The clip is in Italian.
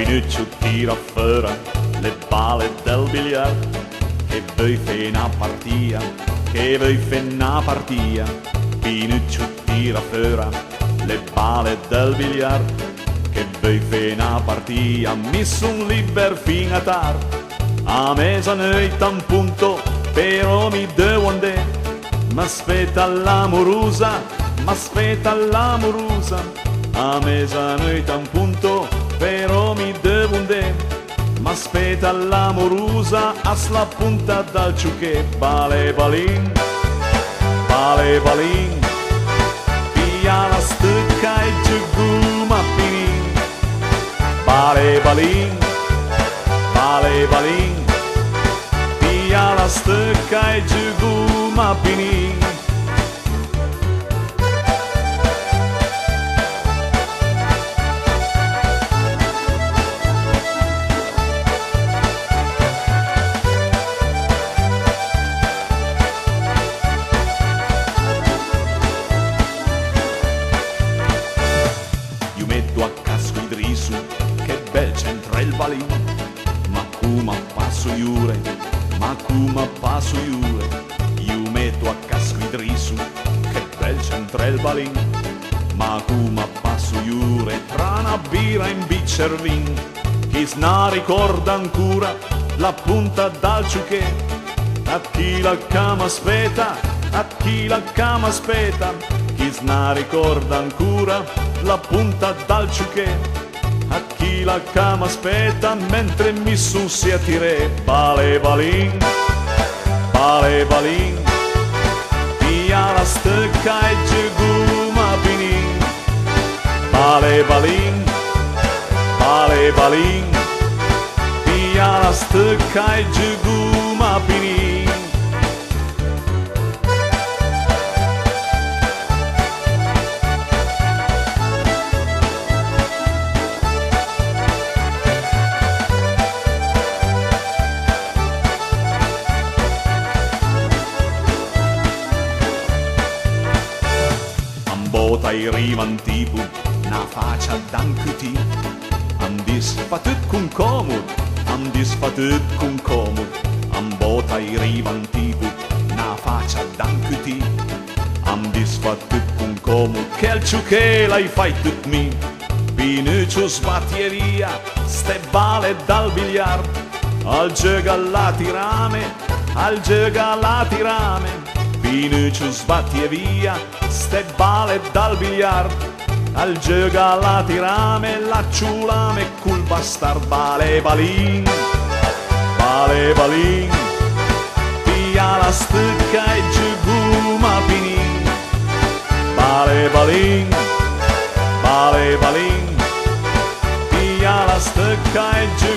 Pinuccio tira fuori le palle del biliardo, che vuoi fare una partita, che vuoi fare una partita. Pinuccio tira fuori le palle del biliardo, che vuoi fare una partita. Mi son libero fino a tardi, a mezzanotte un punto, però mi devo andare. M'aspetta l'amorosa, m'aspetta l'amorosa, a mezzanotte un punto, però mi devo andare. M'aspetta l'amorosa, asla punta dal ciucche. Bale balin, via la stecca e giù ma pinin. Bale balin, via la stecca e giù ma pinin. Io metto a casco il riso, che bel c'entra il balin. Ma come passo iure, ma come passo iure. Io metto a casco il riso, che bel c'entra il balin. Ma come passo iure, tra una birra in biccer vin. Chi sna ricorda ancora la punta dal ciucche. A chi la cama aspetta, a chi la cama aspetta. Chi sna ricorda ancora la punta dal ciucche. A chi la cama aspetta mentre mi su si attire. Bale balin, via la stecca e giù ma pinin. Bale balin, via la stecca e giù ma pinin. Bota i rivan tipo una faccia d'ancuti. Am disfatut con comod, am disfatut con comod. Am bota i rivan tipo una faccia d'ancuti. Am disfatut con comod, che al ciucche l'hai fai tut mi. Pinuccio sbatti via ste bale dal biliardo. Al gioca la tirame, al gioca la tirame. Pinuccio sbatti via ste bale dal biliardo. Al gioca la tirame, la ciulame col bastard. Bale balin, via la stecca e giù ma pinin. Bale balin, via la stecca e giù